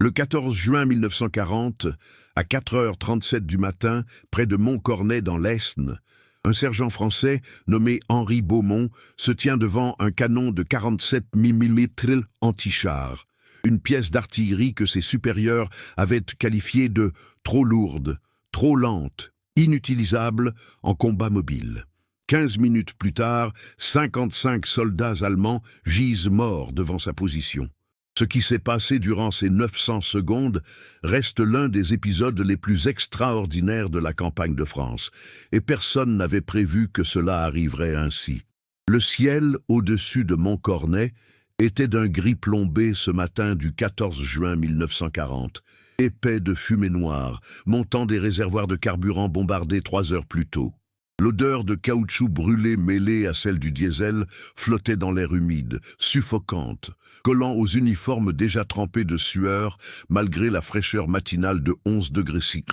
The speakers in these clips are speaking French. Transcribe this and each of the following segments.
Le 14 juin 1940, à 4h37 du matin, près de Montcornet dans l'Aisne, un sergent français nommé Henri Beaumont se tient devant un canon de 47 mm anti-char, une pièce d'artillerie que ses supérieurs avaient qualifiée de « trop lourde, trop lente, inutilisable en combat mobile ». 15 minutes plus tard, 55 soldats allemands gisent morts devant sa position. Ce qui s'est passé durant ces 900 secondes reste l'un des épisodes les plus extraordinaires de la campagne de France, et personne n'avait prévu que cela arriverait ainsi. Le ciel au-dessus de Montcornet était d'un gris plombé ce matin du 14 juin 1940, épais de fumée noire, montant des réservoirs de carburant bombardés 3 heures plus tôt. L'odeur de caoutchouc brûlé mêlée à celle du diesel flottait dans l'air humide, suffocante, collant aux uniformes déjà trempés de sueur malgré la fraîcheur matinale de 11 degrés C.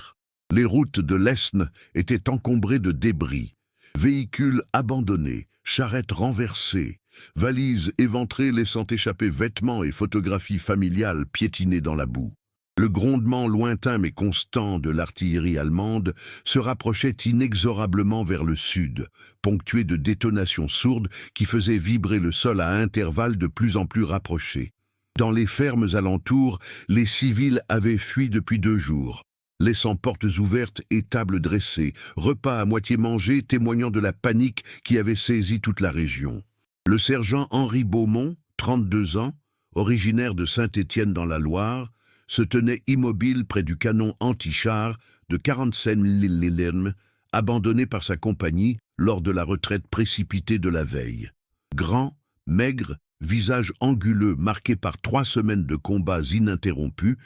Les routes de l'Aisne étaient encombrées de débris, véhicules abandonnés, charrettes renversées, valises éventrées laissant échapper vêtements et photographies familiales piétinées dans la boue. Le grondement lointain mais constant de l'artillerie allemande se rapprochait inexorablement vers le sud, ponctué de détonations sourdes qui faisaient vibrer le sol à intervalles de plus en plus rapprochés. Dans les fermes alentours, les civils avaient fui depuis 2 jours, laissant portes ouvertes et tables dressées, repas à moitié mangés témoignant de la panique qui avait saisi toute la région. Le sergent Henri Beaumont, 32 ans, originaire de Saint-Étienne dans la Loire, se tenait immobile près du canon anti-char de 47 mm, abandonné par sa compagnie lors de la retraite précipitée de la veille. Grand, maigre, visage anguleux marqué par 3 semaines de combats ininterrompus,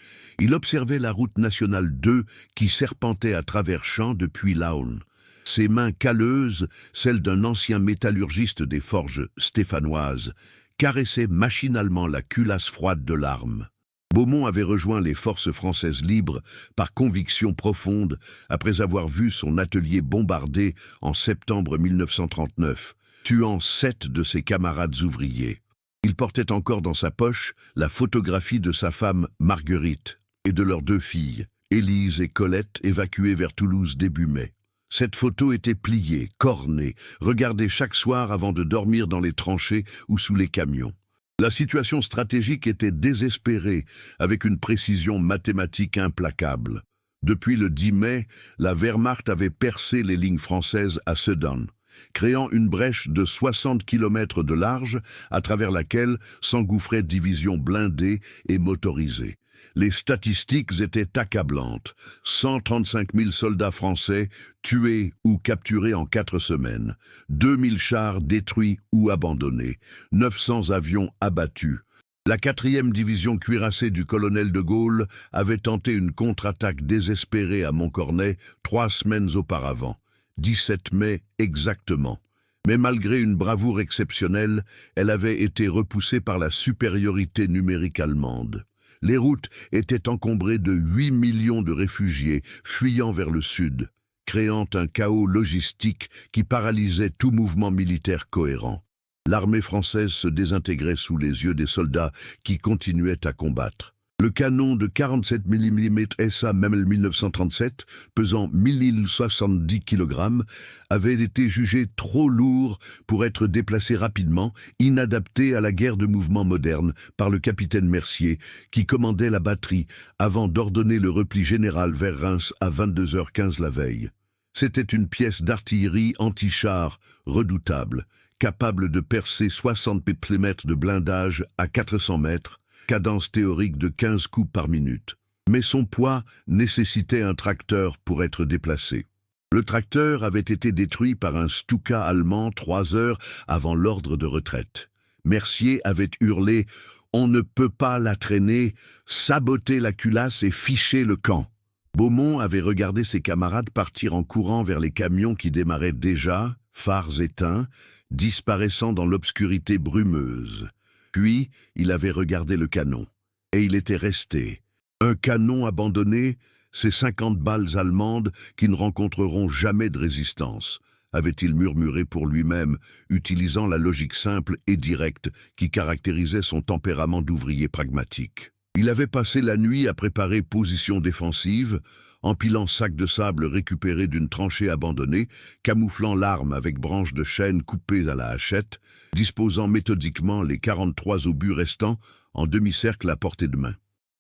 il observait la route nationale 2 qui serpentait à travers champs depuis Laon. Ses mains calleuses, celles d'un ancien métallurgiste des forges stéphanoises, caressaient machinalement la culasse froide de l'arme. Beaumont avait rejoint les forces françaises libres par conviction profonde après avoir vu son atelier bombardé en septembre 1939, tuant 7 de ses camarades ouvriers. Il portait encore dans sa poche la photographie de sa femme Marguerite et de leurs 2 filles, Élise et Colette, évacuées vers Toulouse début mai. Cette photo était pliée, cornée, regardée chaque soir avant de dormir dans les tranchées ou sous les camions. La situation stratégique était désespérée, avec une précision mathématique implacable. Depuis le 10 mai, la Wehrmacht avait percé les lignes françaises à Sedan, créant une brèche de 60 km de large à travers laquelle s'engouffraient divisions blindées et motorisées. Les statistiques étaient accablantes. 135 000 soldats français tués ou capturés en 4 semaines, 2000 chars détruits ou abandonnés, 900 avions abattus. La 4e division cuirassée du colonel de Gaulle avait tenté une contre-attaque désespérée à Montcornet 3 semaines auparavant, 17 mai exactement. Mais malgré une bravoure exceptionnelle, elle avait été repoussée par la supériorité numérique allemande. Les routes étaient encombrées de 8 millions de réfugiés fuyant vers le sud, créant un chaos logistique qui paralysait tout mouvement militaire cohérent. L'armée française se désintégrait sous les yeux des soldats qui continuaient à combattre. Le canon de 47 mm SA Memel 1937, pesant 1070 kg, avait été jugé trop lourd pour être déplacé rapidement, inadapté à la guerre de mouvement moderne, par le capitaine Mercier, qui commandait la batterie, avant d'ordonner le repli général vers Reims à 22h15 la veille. C'était une pièce d'artillerie anti-char redoutable, capable de percer 60 mm de blindage à 400 mètres, cadence théorique de 15 coups par minute. Mais son poids nécessitait un tracteur pour être déplacé. Le tracteur avait été détruit par un Stuka allemand 3 heures avant l'ordre de retraite. Mercier avait hurlé « On ne peut pas la traîner, saboter la culasse et ficher le camp ». Beaumont avait regardé ses camarades partir en courant vers les camions qui démarraient déjà, phares éteints, disparaissant dans l'obscurité brumeuse. Puis, il avait regardé le canon, et il était resté. Un canon abandonné, c'est 50 balles allemandes qui ne rencontreront jamais de résistance, avait-il murmuré pour lui-même, utilisant la logique simple et directe qui caractérisait son tempérament d'ouvrier pragmatique. Il avait passé la nuit à préparer position défensive, empilant sacs de sable récupérés d'une tranchée abandonnée, camouflant l'arme avec branches de chêne coupées à la hachette, disposant méthodiquement les 43 obus restants en demi-cercle à portée de main.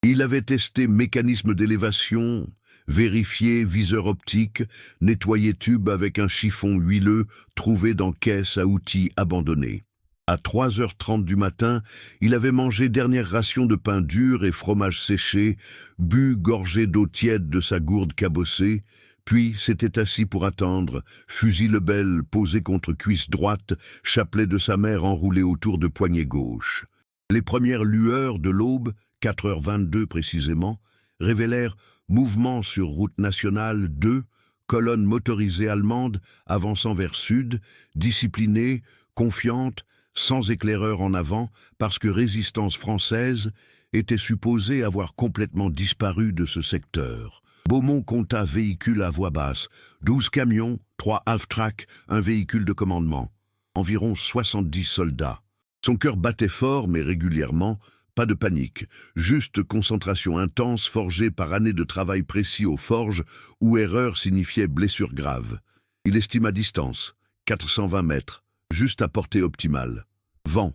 Il avait testé mécanisme d'élévation, vérifié viseur optique, nettoyé tube avec un chiffon huileux trouvé dans caisse à outils abandonnée. À 3h30 du matin, il avait mangé dernière ration de pain dur et fromage séché, bu gorgé d'eau tiède de sa gourde cabossée, puis s'était assis pour attendre, fusil lebel posé contre cuisse droite, chapelet de sa mère enroulé autour de poignet gauche. Les premières lueurs de l'aube, 4h22 précisément, révélèrent mouvement sur route nationale 2, colonne motorisée allemande avançant vers sud, disciplinée, confiante, sans éclaireur en avant, parce que résistance française était supposée avoir complètement disparu de ce secteur. Beaumont compta véhicules à voix basse, 12 camions, 3 half-track, un véhicule de commandement. Environ 70 soldats. Son cœur battait fort, mais régulièrement, pas de panique, juste concentration intense forgée par années de travail précis aux forges, où erreur signifiait blessure grave. Il estime à distance, 420 mètres. Juste à portée optimale. Vent,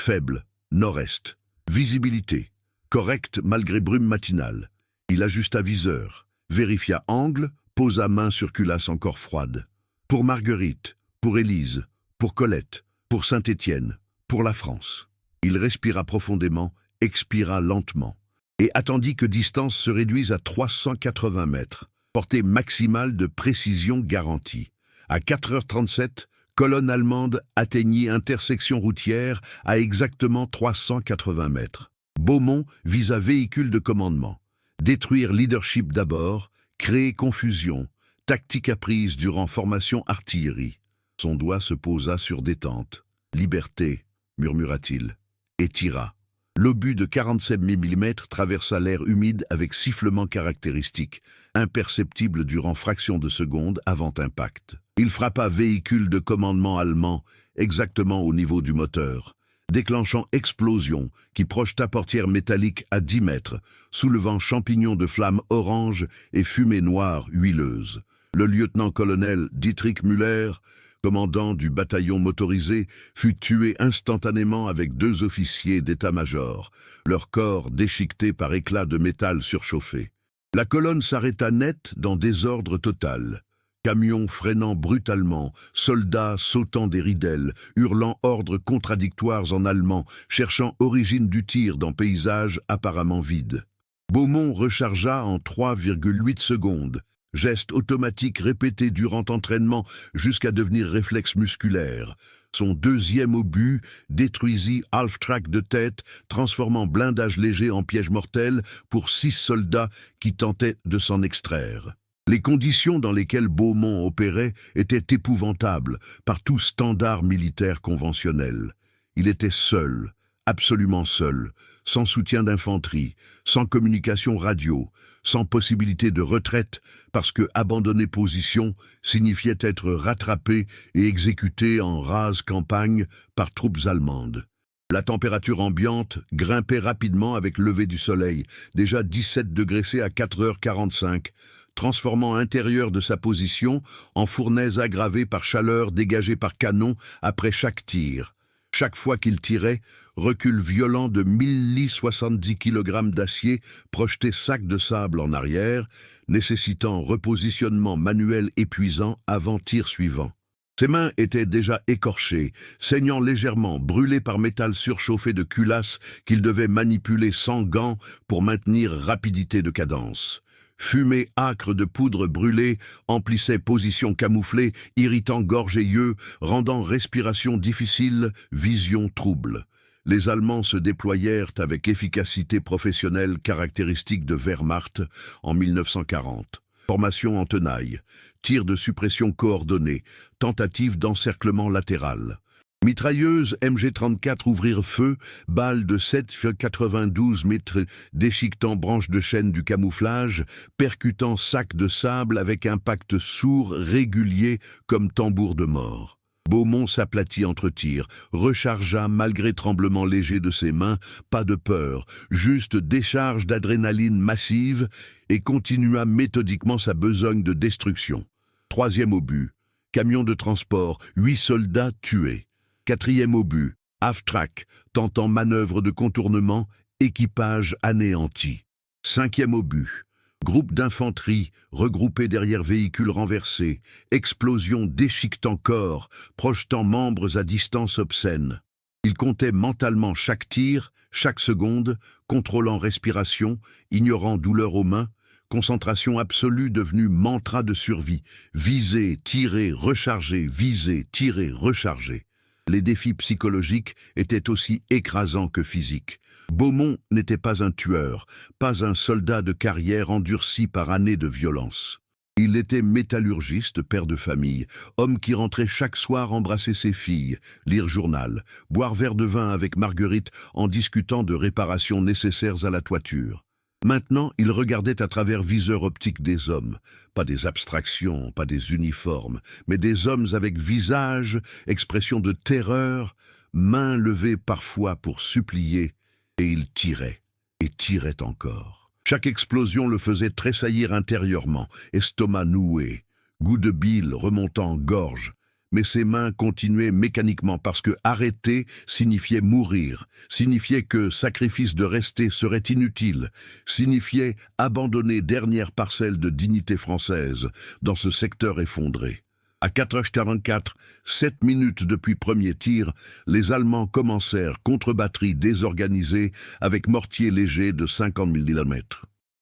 faible, nord-est. Visibilité, correcte malgré brume matinale. Il ajusta viseur, vérifia angle, posa main sur culasse encore froide. Pour Marguerite, pour Élise, pour Colette, pour Saint-Étienne, pour la France. Il respira profondément, expira lentement, et attendit que distance se réduise à 380 mètres. Portée maximale de précision garantie. À 4h37, colonne allemande atteignit intersection routière à exactement 380 mètres. Beaumont visa véhicule de commandement. Détruire leadership d'abord, créer confusion, tactique apprise durant formation artillerie. Son doigt se posa sur détente. Liberté, murmura-t-il, et tira. L'obus de 47 mm traversa l'air humide avec sifflement caractéristique, imperceptible durant fraction de seconde avant impact. Il frappa véhicule de commandement allemand exactement au niveau du moteur, déclenchant explosion qui projeta portière métallique à 10 mètres, soulevant champignons de flammes orange et fumée noire huileuse. Le lieutenant-colonel Dietrich Müller, commandant du bataillon motorisé, fut tué instantanément avec 2 officiers d'état-major, leurs corps déchiquetés par éclats de métal surchauffé. La colonne s'arrêta net dans désordre total. Camions freinant brutalement, soldats sautant des ridelles, hurlant ordres contradictoires en allemand, cherchant origine du tir dans paysage apparemment vide. Beaumont rechargea en 3,8 secondes, geste automatique répété durant entraînement jusqu'à devenir réflexe musculaire. Son deuxième obus détruisit half-track de tête, transformant blindage léger en piège mortel pour 6 soldats qui tentaient de s'en extraire. Les conditions dans lesquelles Beaumont opérait étaient épouvantables par tout standard militaire conventionnel. Il était seul, absolument seul, sans soutien d'infanterie, sans communication radio, sans possibilité de retraite, parce que abandonner position signifiait être rattrapé et exécuté en rase campagne par troupes allemandes. La température ambiante grimpait rapidement avec lever du soleil, déjà 17 degrés C à 4h45, transformant l'intérieur de sa position en fournaise aggravée par chaleur dégagée par canon après chaque tir. Chaque fois qu'il tirait, recul violent de 1070 kg d'acier projetait sac de sable en arrière, nécessitant repositionnement manuel épuisant avant tir suivant. Ses mains étaient déjà écorchées, saignant légèrement, brûlées par métal surchauffé de culasse qu'il devait manipuler sans gants pour maintenir rapidité de cadence. Fumée âcre de poudre brûlée emplissait position camouflée, irritant gorge et yeux, rendant respiration difficile, vision trouble. Les Allemands se déployèrent avec efficacité professionnelle caractéristique de Wehrmacht en 1940. Formation en tenaille, tir de suppression coordonné, tentative d'encerclement latéral. Mitrailleuses MG34 ouvrirent feu, balles de 7,92 mètres déchiquetant branches de chêne du camouflage, percutant sac de sable avec impact sourd régulier comme tambour de mort. Beaumont s'aplatit entre tirs, rechargea malgré tremblement léger de ses mains, pas de peur, juste décharge d'adrénaline massive, et continua méthodiquement sa besogne de destruction. Troisième obus, camion de transport, 8 soldats tués. Quatrième obus, half-track, tentant manœuvre de contournement, équipage anéanti. Cinquième obus, groupe d'infanterie regroupé derrière véhicules renversés, explosion déchiquetant corps, projetant membres à distance obscène. Il comptait mentalement chaque tir, chaque seconde, contrôlant respiration, ignorant douleur aux mains, concentration absolue devenue mantra de survie, viser, tirer, recharger, viser, tirer, recharger. Les défis psychologiques étaient aussi écrasants que physiques. Beaumont n'était pas un tueur, pas un soldat de carrière endurci par années de violence. Il était métallurgiste, père de famille, homme qui rentrait chaque soir embrasser ses filles, lire journal, boire verre de vin avec Marguerite en discutant de réparations nécessaires à la toiture. Maintenant, il regardait à travers viseur optique des hommes, pas des abstractions, pas des uniformes, mais des hommes avec visage, expression de terreur, mains levées parfois pour supplier, et il tirait, et tirait encore. Chaque explosion le faisait tressaillir intérieurement, estomac noué, goût de bile remontant en gorge, mais ses mains continuaient mécaniquement parce que arrêter signifiait mourir, signifiait que sacrifice de rester serait inutile, signifiait abandonner dernière parcelle de dignité française dans ce secteur effondré. À 4h44, 7 minutes depuis premier tir, les Allemands commencèrent contre-batterie désorganisée avec mortier léger de 50 mm.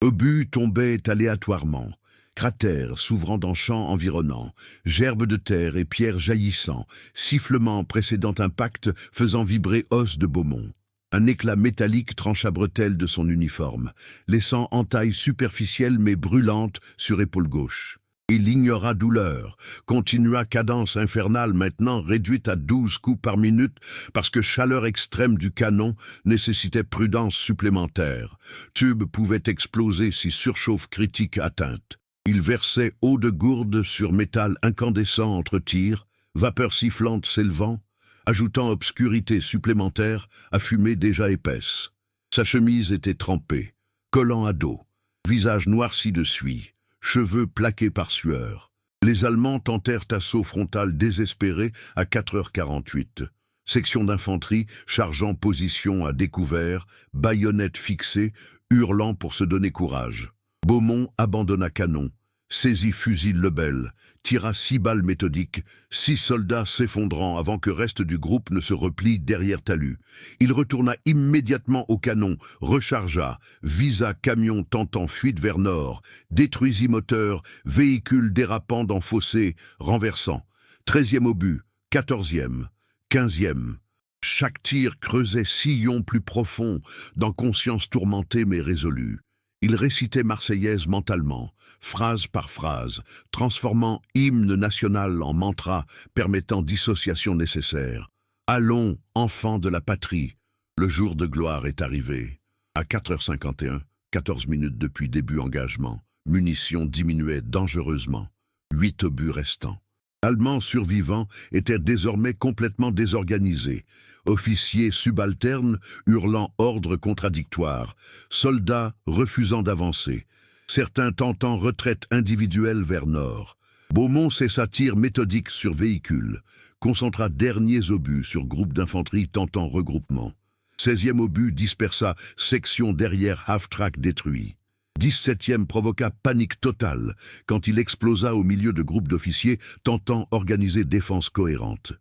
Obus tombaient aléatoirement. Cratères s'ouvrant dans champs environnants, gerbes de terre et pierres jaillissant, sifflements précédant impact faisant vibrer os de Beaumont. Un éclat métallique trancha bretelle de son uniforme, laissant entaille superficielle mais brûlante sur épaule gauche. Il ignora douleur, continua cadence infernale maintenant réduite à 12 coups par minute parce que chaleur extrême du canon nécessitait prudence supplémentaire. Tube pouvait exploser si surchauffe critique atteinte. Il versait eau de gourde sur métal incandescent entre tirs, vapeur sifflante s'élevant, ajoutant obscurité supplémentaire à fumée déjà épaisse. Sa chemise était trempée, collant à dos, visage noirci de suie, cheveux plaqués par sueur. Les Allemands tentèrent assaut frontal désespéré à 4h48. Section d'infanterie chargeant position à découvert, baïonnette fixée, hurlant pour se donner courage. Beaumont abandonna canon, saisit fusil Lebel, tira 6 balles méthodiques, 6 soldats s'effondrant avant que reste du groupe ne se replie derrière talus. Il retourna immédiatement au canon, rechargea, visa camion tentant fuite vers nord, détruisit moteur, véhicule dérapant dans fossé, renversant. 13e obus, 14e, 15e. Chaque tir creusait sillon plus profond, dans conscience tourmentée mais résolue. Il récitait Marseillaise mentalement, phrase par phrase, transformant hymne national en mantra permettant dissociation nécessaire. Allons, enfants de la patrie, le jour de gloire est arrivé. À 4h51, 14 minutes depuis début engagement, munitions diminuaient dangereusement. 8 obus restants. Allemands survivants étaient désormais complètement désorganisés. Officiers subalternes hurlant ordres contradictoires. Soldats refusant d'avancer. Certains tentant retraite individuelle vers nord. Beaumont cessa tir méthodique sur véhicule. Concentra derniers obus sur groupe d'infanterie tentant regroupement. 16e obus dispersa section derrière half-track détruit. 17e provoqua panique totale quand il explosa au milieu de groupes d'officiers tentant organiser défense cohérente.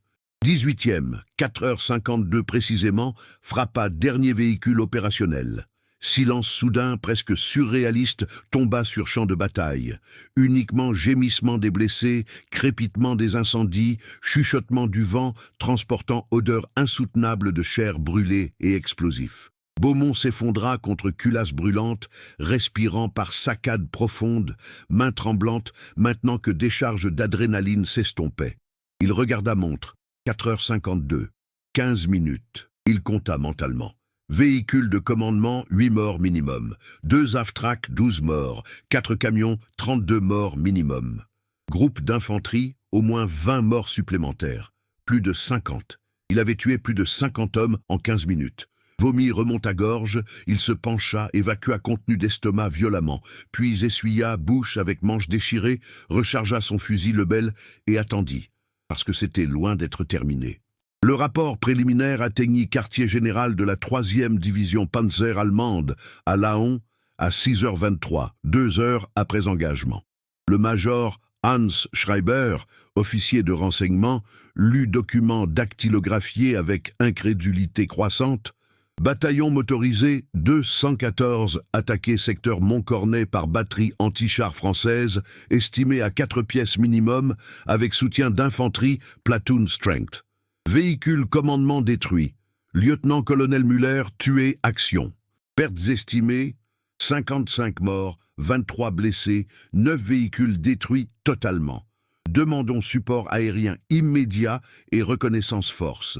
18e, 4h52 précisément, frappa dernier véhicule opérationnel. Silence soudain, presque surréaliste, tomba sur champ de bataille. Uniquement gémissement des blessés, crépitement des incendies, chuchotement du vent, transportant odeur insoutenable de chair brûlée et explosif. Beaumont s'effondra contre culasse brûlante, respirant par saccades profondes, mains tremblantes, maintenant que décharge d'adrénaline s'estompait. Il regarda montre. 4h52. 15 minutes. Il compta mentalement. Véhicule de commandement, 8 morts minimum. 2 half-track, 12 morts. 4 camions, 32 morts minimum. Groupe d'infanterie, au moins 20 morts supplémentaires. plus de 50. Il avait tué plus de 50 hommes en 15 minutes. Vomi remonte à gorge, il se pencha, évacua contenu d'estomac violemment, puis essuya bouche avec manche déchirée, rechargea son fusil Lebel et attendit, parce que c'était loin d'être terminé. Le rapport préliminaire atteignit quartier général de la 3e division Panzer allemande à Laon à 6h23, 2 heures après engagement. Le major Hans Schreiber, officier de renseignement, lut document dactylographié avec incrédulité croissante. Bataillon motorisé 214 attaqué secteur Montcornet par batterie anti-char française, estimée à 4 pièces minimum, avec soutien d'infanterie, platoon strength. Véhicule commandement détruit. Lieutenant-colonel Müller tué, action. Pertes estimées, 55 morts, 23 blessés, 9 véhicules détruits totalement. Demandons support aérien immédiat et reconnaissance force.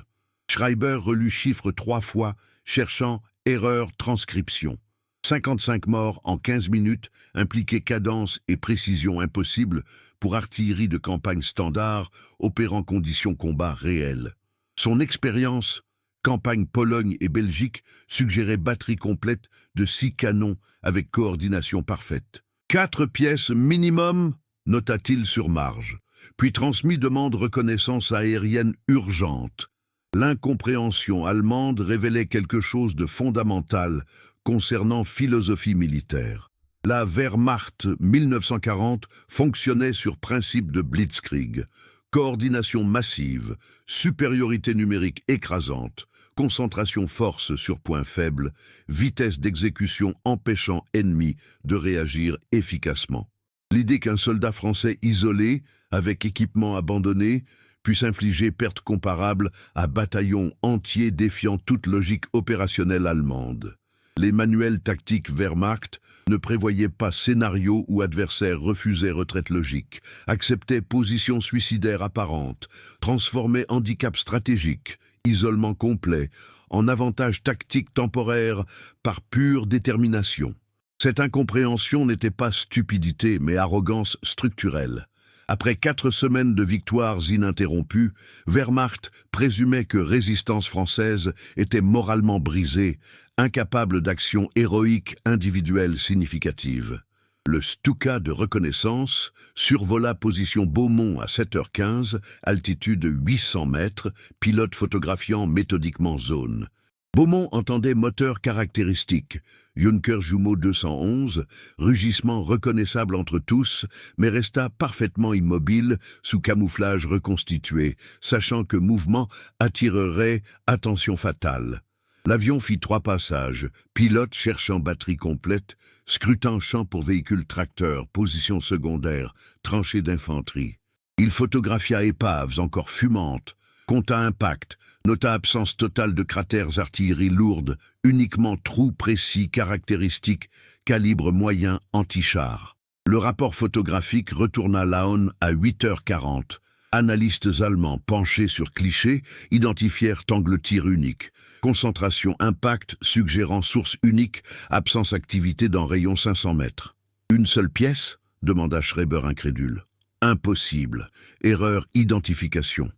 Schreiber relut chiffre 3 fois, cherchant erreur transcription. 55 morts en 15 minutes impliquait cadence et précision impossibles pour artillerie de campagne standard opérant conditions combat réelles. Son expérience, campagne Pologne et Belgique, suggérait batterie complète de 6 canons avec coordination parfaite. 4 pièces minimum, nota-t-il sur marge, puis transmis demande reconnaissance aérienne urgente. L'incompréhension allemande révélait quelque chose de fondamental concernant philosophie militaire. La Wehrmacht 1940 fonctionnait sur principe de blitzkrieg, coordination massive, supériorité numérique écrasante, concentration force sur point faible, vitesse d'exécution empêchant ennemi de réagir efficacement. L'idée qu'un soldat français isolé, avec équipement abandonné, puisse infliger pertes comparables à bataillons entiers défiant toute logique opérationnelle allemande. Les manuels tactiques Wehrmacht ne prévoyaient pas scénario où adversaire refusait retraite logique, acceptait position suicidaire apparente, transformait handicap stratégique, isolement complet, en avantage tactique temporaire par pure détermination. Cette incompréhension n'était pas stupidité mais arrogance structurelle. Après 4 semaines de victoires ininterrompues, Wehrmacht présumait que résistance française était moralement brisée, incapable d'action héroïque individuelle significative. Le Stuka de reconnaissance survola position Beaumont à 7h15, altitude 800 mètres, pilote photographiant méthodiquement zone. Beaumont entendait moteur caractéristique, Junker Jumeau 211, rugissement reconnaissable entre tous, mais resta parfaitement immobile sous camouflage reconstitué, sachant que mouvement attirerait attention fatale. L'avion fit 3 passages, pilote cherchant batterie complète, scrutant champ pour véhicule tracteur, position secondaire, tranchée d'infanterie. Il photographia épaves encore fumantes, compta impact, nota absence totale de cratères artillerie lourde, uniquement trous précis caractéristiques, calibre moyen anti-char. Le rapport photographique retourna Laon à 8h40. Analystes allemands penchés sur clichés identifièrent angle tir unique. Concentration impact suggérant source unique, absence activité dans rayon 500 mètres. Une seule pièce ? Demanda Schreiber incrédule. Impossible. Erreur identification.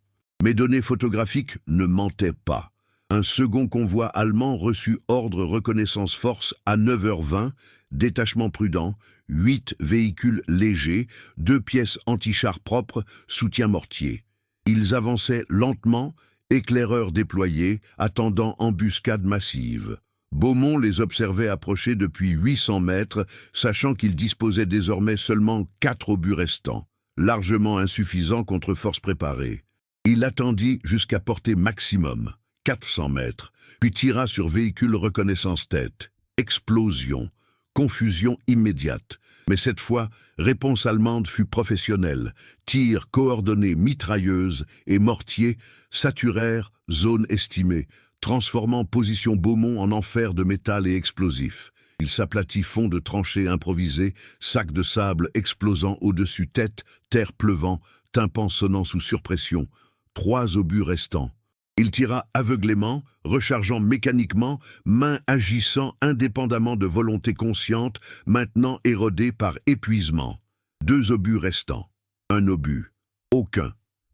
Mes données photographiques ne mentaient pas. Un second convoi allemand reçut ordre reconnaissance force à 9h20, détachement prudent, 8 véhicules légers, 2 pièces anti-chars propres, soutien mortier. Ils avançaient lentement, éclaireurs déployés, attendant embuscade massive. Beaumont les observait approcher depuis 800 mètres, sachant qu'ils disposaient désormais seulement 4 obus restants, largement insuffisants contre forces préparées. Il attendit jusqu'à portée maximum, 400 mètres, puis tira sur véhicule reconnaissance tête. Explosion, confusion immédiate. Mais cette fois, réponse allemande fut professionnelle. Tirs coordonnés mitrailleuses et mortiers saturèrent zone estimée, transformant position Beaumont en enfer de métal et explosif. Il s'aplatit fond de tranchées improvisées, sacs de sable explosant au-dessus tête, terre pleuvant, tympan sonnant sous surpression. 3 obus restants. Il tira aveuglément, rechargeant mécaniquement, main agissant indépendamment de volonté consciente, maintenant érodée par épuisement. 2 obus restants. 1 obus. Aucun.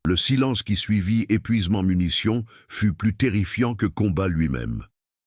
Le silence qui suivit épuisement munitions fut plus terrifiant que combat lui-même.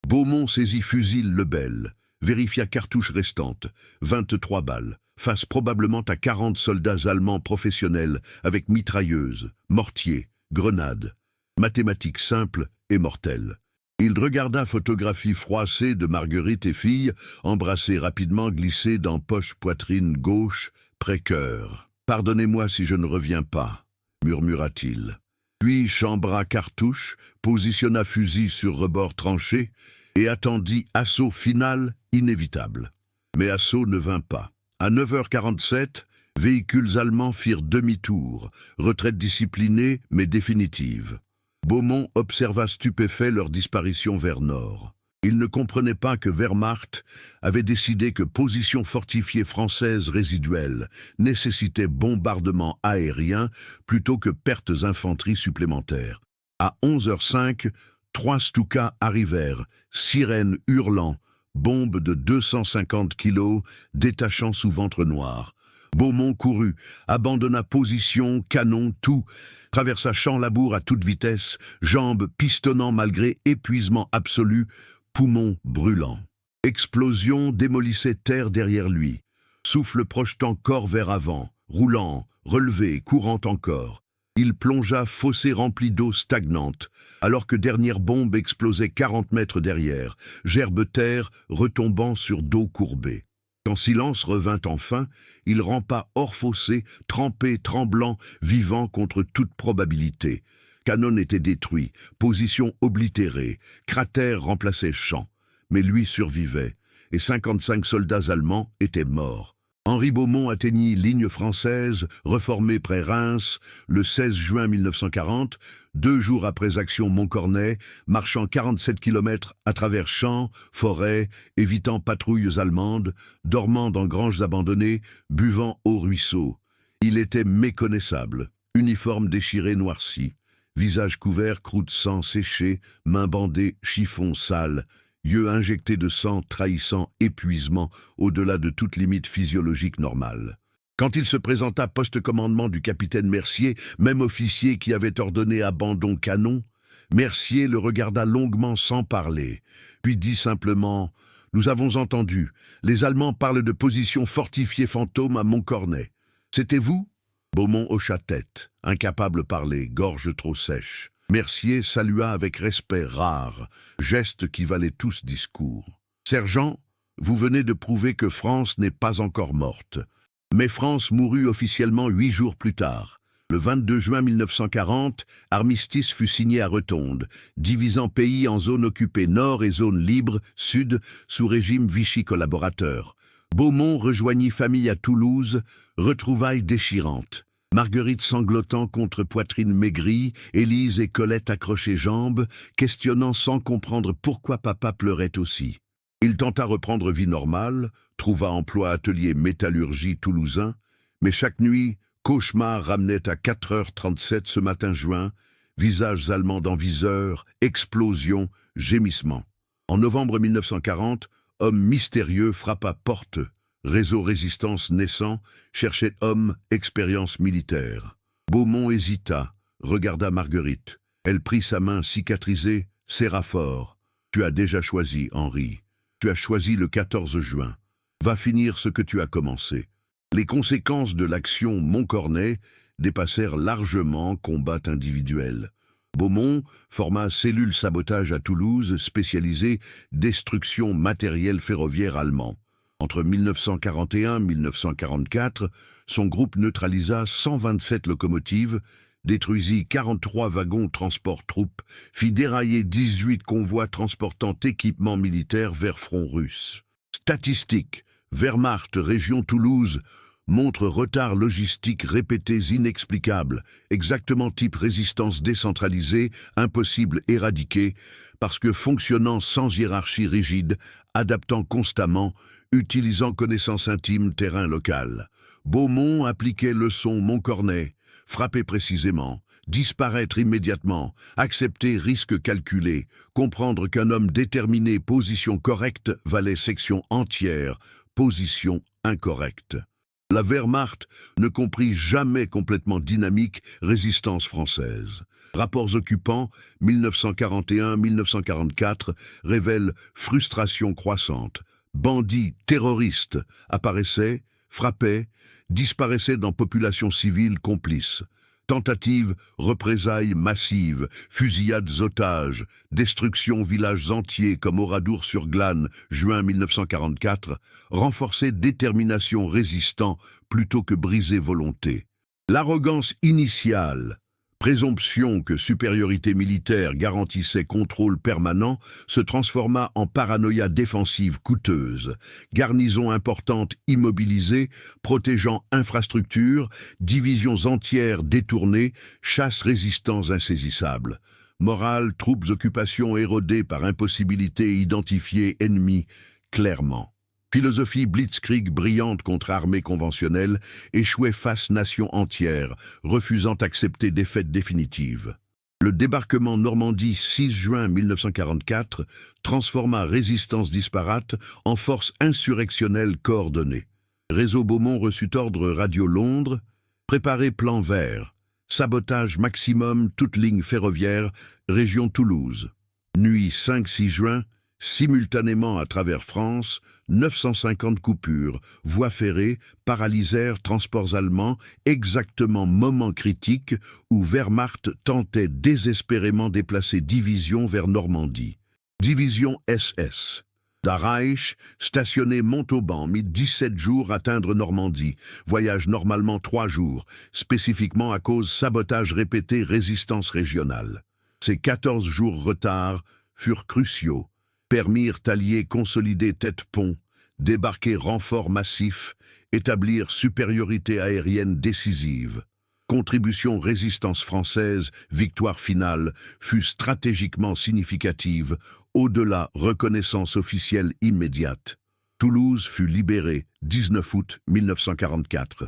Beaumont saisit fusil Lebel, vérifia cartouches restantes, 23 balles, face probablement à 40 soldats allemands professionnels avec mitrailleuses, mortiers, grenades. Mathématiques simples et mortelles. Il regarda photographie froissée de Marguerite et fille, embrassées rapidement glissées dans poche poitrine gauche, pré-cœur. « Pardonnez-moi si je ne reviens pas », murmura-t-il. Puis chambra cartouche, positionna fusil sur rebord tranché et attendit assaut final inévitable. Mais assaut ne vint pas. À 9h47, véhicules allemands firent demi-tour, retraite disciplinée mais définitive. Beaumont observa stupéfait leur disparition vers nord. Il ne comprenait pas que Wehrmacht avait décidé que positions fortifiées françaises résiduelles nécessitaient bombardement aérien plutôt que pertes infanterie supplémentaires. À 11h05, 3 Stuka arrivèrent, sirènes hurlant, bombes de 250 kilos détachant sous ventre noir. Beaumont courut, abandonna position, canon, tout, traversa champ-labour à toute vitesse, jambes pistonnant malgré épuisement absolu, poumons brûlants. Explosion démolissait terre derrière lui, souffle projetant corps vers avant, roulant, relevé, courant encore. Il plongea fossé rempli d'eau stagnante, alors que dernière bombe explosait 40 mètres derrière, gerbe terre retombant sur dos courbé. Quand silence revint enfin, il rampa hors fossé, trempé, tremblant, vivant contre toute probabilité. Canon était détruit, position oblitérée, cratère remplaçait champ. Mais lui survivait, et 55 soldats allemands étaient morts. Henri Beaumont atteignit ligne française, reformée près Reims, le 16 juin 1940, 2 jours après action Montcornet, marchant 47 km à travers champs, forêts, évitant patrouilles allemandes, dormant dans granges abandonnées, buvant au ruisseau. Il était méconnaissable, uniforme déchiré noirci, visage couvert, croûte de sang séchée, mains bandées, chiffon sale, yeux injectés de sang trahissant épuisement au-delà de toute limite physiologique normale. Quand il se présenta poste-commandement du capitaine Mercier, même officier qui avait ordonné abandon canon, Mercier le regarda longuement sans parler, puis dit simplement « Nous avons entendu, les Allemands parlent de positions fortifiées fantômes à Montcornet. C'était vous ?» Beaumont hocha tête, incapable de parler, gorge trop sèche. Mercier salua avec respect rare, geste qui valait tous discours. « Sergent, vous venez de prouver que France n'est pas encore morte. Mais France mourut officiellement 8 jours plus tard. Le 22 juin 1940, armistice fut signé à Retonde, divisant pays en zones occupées nord et zones libres, sud, sous régime Vichy collaborateur. Beaumont rejoignit famille à Toulouse, retrouvailles déchirantes. Marguerite sanglotant contre poitrine maigrie, Élise et Colette accrochées jambes, questionnant sans comprendre pourquoi papa pleurait aussi. Il tenta reprendre vie normale, trouva emploi atelier métallurgie toulousain, mais chaque nuit, cauchemar ramenait à 4h37 ce matin juin, visages allemands dans viseur, explosion, gémissement. En novembre 1940, homme mystérieux frappa porte. Réseau résistance naissant, cherchait homme, expérience militaire. Beaumont hésita, regarda Marguerite. Elle prit sa main cicatrisée, serra fort. « Tu as déjà choisi, Henri. Tu as choisi le 14 juin. Va finir ce que tu as commencé. » Les conséquences de l'action Montcornet dépassèrent largement combat individuel. Beaumont forma cellule sabotage à Toulouse, spécialisée destruction matériel ferroviaire allemand. Entre 1941 et 1944, son groupe neutralisa 127 locomotives, détruisit 43 wagons transport troupes, fit dérailler 18 convois transportant équipements militaires vers front russe. Statistiques, Wehrmacht, région Toulouse, montre retard logistique répétés inexplicables, exactement type résistance décentralisée, impossible éradiquée, parce que fonctionnant sans hiérarchie rigide, adaptant constamment, utilisant connaissance intime terrain local. Beaumont appliquait leçon Montcornet, frapper précisément, disparaître immédiatement, accepter risque calculé, comprendre qu'un homme déterminé position correcte valait section entière, position incorrecte. La Wehrmacht ne comprit jamais complètement dynamique résistance française. Rapports occupants 1941-1944 révèlent frustration croissante. Bandits terroristes apparaissaient, frappaient, disparaissaient dans populations civiles complices. Tentatives, représailles massives, fusillades otages, destruction villages entiers comme Oradour-sur-Glane, juin 1944, renforçaient détermination résistant plutôt que briser volonté. L'arrogance initiale, présomption que supériorité militaire garantissait contrôle permanent, se transforma en paranoïa défensive coûteuse, garnisons importantes immobilisées, protégeant infrastructures, divisions entières détournées, chasses résistants insaisissables. Morale, troupes, occupations érodées par impossibilité identifier ennemis clairement. Philosophie blitzkrieg brillante contre armée conventionnelle, échouait face nation entière, refusant d'accepter défaite définitive. Le débarquement Normandie 6 juin 1944 transforma résistance disparate en force insurrectionnelle coordonnée. Réseau Beaumont reçut ordre Radio Londres, préparer plan vert, sabotage maximum toute ligne ferroviaire, région Toulouse. Nuit 5-6 juin, simultanément à travers France, 950 coupures, voies ferrées, paralysèrent transports allemands, exactement moment critique où Wehrmacht tentait désespérément déplacer division vers Normandie. Division SS. Reich, stationné Montauban, mit 17 jours atteindre Normandie, voyage normalement 3 jours, spécifiquement à cause sabotage répété résistance régionale. Ces 14 jours retard furent cruciaux, permirent alliés consolider tête-pont, débarquer renforts massifs, établir supériorité aérienne décisive. Contribution résistance française, victoire finale, fut stratégiquement significative, au-delà reconnaissance officielle immédiate. Toulouse fut libérée, 19 août 1944.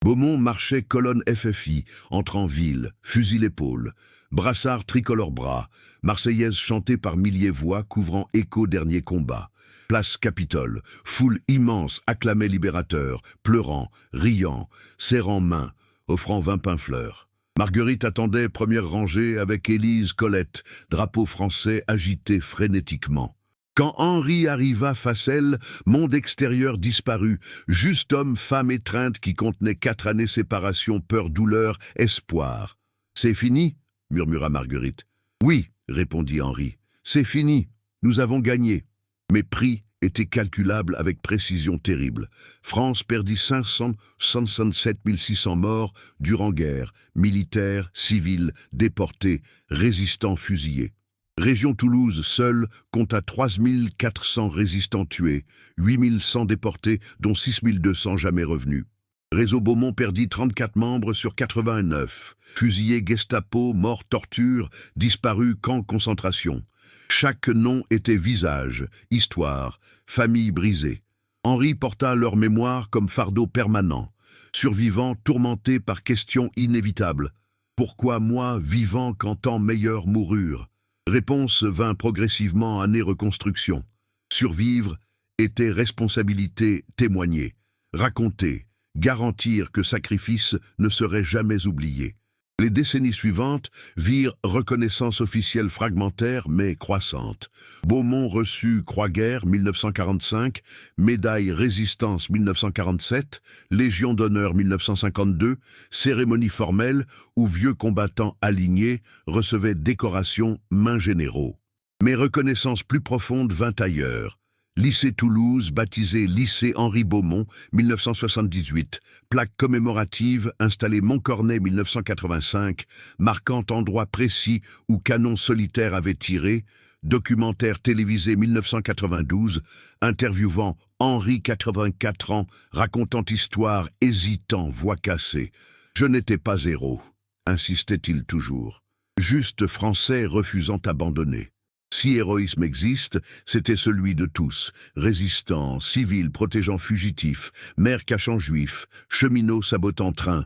Beaumont marchait colonne FFI, entre en ville, fusil l'épaule. Brassard tricolore bras, marseillaise chantée par milliers voix couvrant écho dernier combat. Place Capitole, foule immense acclamait libérateur, pleurant, riant, serrant main, offrant 20 pains fleurs. Marguerite attendait première rangée avec Élise Colette, drapeau français agité frénétiquement. Quand Henri arriva face elle, monde extérieur disparut, juste homme, femme étreinte qui contenait 4 années séparation, peur, douleur, espoir. « C'est fini ?» murmura Marguerite. « Oui, » répondit Henri, « c'est fini, nous avons gagné. » Mais prix était calculable avec précision terrible. France perdit 567 600 morts durant guerre, militaires, civils, déportés, résistants fusillés. Région Toulouse seule compta 3 400 résistants tués, 8 100 déportés, dont 6 200 jamais revenus. Réseau Beaumont perdit 34 membres sur 89. Fusillés Gestapo, morts torture, disparus camp concentration. Chaque nom était visage, histoire, famille brisée. Henri porta leur mémoire comme fardeau permanent. Survivants tourmentés par questions inévitables. Pourquoi moi, vivant, quand tant meilleurs moururent? Réponse vint progressivement année reconstruction. Survivre était responsabilité témoignée, raconter, garantir que sacrifice ne serait jamais oublié. Les décennies suivantes virent reconnaissance officielle fragmentaire mais croissante. Beaumont reçut Croix-Guerre 1945, médaille Résistance 1947, Légion d'honneur 1952, cérémonie formelle où vieux combattants alignés recevaient décoration mains généraux. Mais reconnaissance plus profonde vint ailleurs. Lycée Toulouse, baptisé Lycée Henri Beaumont, 1978, plaque commémorative installée Montcornet 1985, marquant endroit précis où canon solitaire avait tiré, documentaire télévisé 1992, interviewant Henri 84 ans, racontant histoire, hésitant, voix cassée. « Je n'étais pas héros », insistait-il toujours. Juste français refusant d'abandonner. Si héroïsme existe, c'était celui de tous, résistants, civils protégeant fugitifs, mères cachant juifs, cheminots sabotant trains.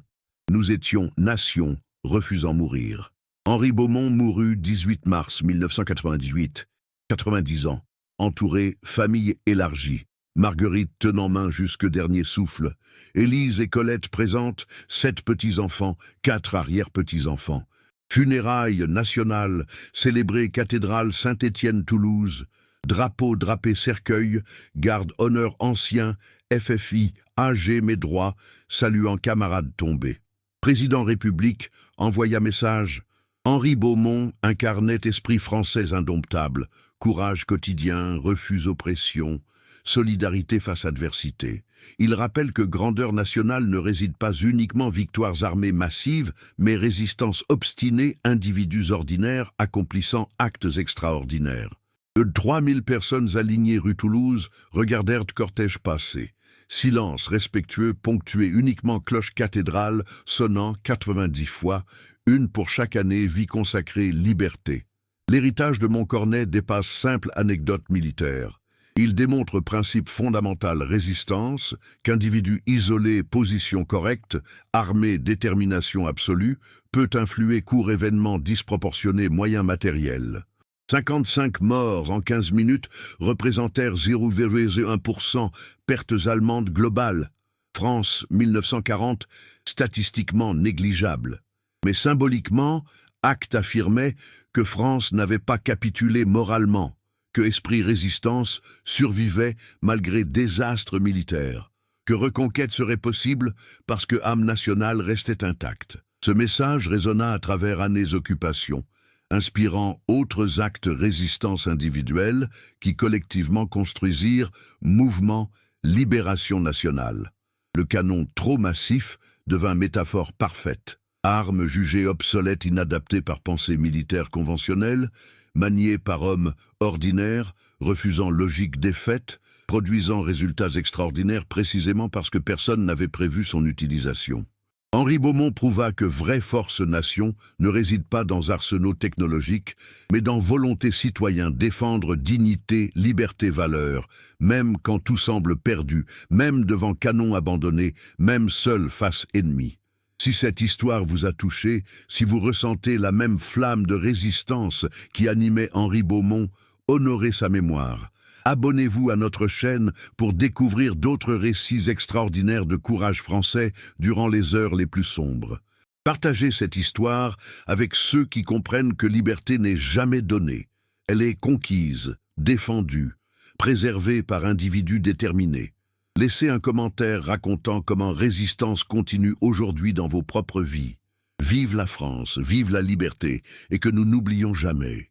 Nous étions nation, refusant mourir. Henri Beaumont mourut 18 mars 1998, 90 ans, entouré, famille élargie. Marguerite tenant main jusque dernier souffle. Élise et Colette présentent 7 petits-enfants, 4 arrière-petits-enfants. Funérailles nationales, célébrées cathédrale Saint-Étienne-Toulouse. Drapeau drapé cercueil, garde honneur ancien, FFI, AG mes droits, saluant camarades tombés. Président République envoya message. Henri Beaumont incarnait esprit français indomptable, courage quotidien, refus oppression, solidarité face adversité. Il rappelle que grandeur nationale ne réside pas uniquement victoires armées massives, mais résistance obstinée, individus ordinaires accomplissant actes extraordinaires. 3000 personnes alignées rue Toulouse regardèrent cortège passer. Silence respectueux ponctué uniquement cloche cathédrale sonnant 90 fois, une pour chaque année, vie consacrée, liberté. L'héritage de Montcornet dépasse simple anecdote militaire. Il démontre principe fondamental résistance, qu'individu isolé, position correcte, armé, détermination absolue, peut influer court événement disproportionné, moyens matériels. 55 morts en 15 minutes représentèrent 0,1%, pertes allemandes globales. France 1940, statistiquement négligeable. Mais symboliquement, acte affirmait que France n'avait pas capitulé moralement, que esprit résistance survivait malgré désastres militaires, que reconquête serait possible parce que âme nationale restait intacte. Ce message résonna à travers années occupation, inspirant autres actes résistance individuelle qui collectivement construisirent mouvement libération nationale. Le canon trop massif devint métaphore parfaite, arme jugée obsolète, inadaptée par pensée militaire conventionnelle, maniée par hommes ordinaires, refusant logique défaite, produisant résultats extraordinaires précisément parce que personne n'avait prévu son utilisation. Henri Beaumont prouva que vraie force-nation ne réside pas dans arsenaux technologiques, mais dans volonté citoyen défendre dignité, liberté, valeur, même quand tout semble perdu, même devant canon abandonné, même seul face ennemi. Si cette histoire vous a touché, si vous ressentez la même flamme de résistance qui animait Henri Beaumont, honorez sa mémoire. Abonnez-vous à notre chaîne pour découvrir d'autres récits extraordinaires de courage français durant les heures les plus sombres. Partagez cette histoire avec ceux qui comprennent que liberté n'est jamais donnée. Elle est conquise, défendue, préservée par individus déterminés. Laissez un commentaire racontant comment résistance continue aujourd'hui dans vos propres vies. Vive la France, vive la liberté, et que nous n'oublions jamais.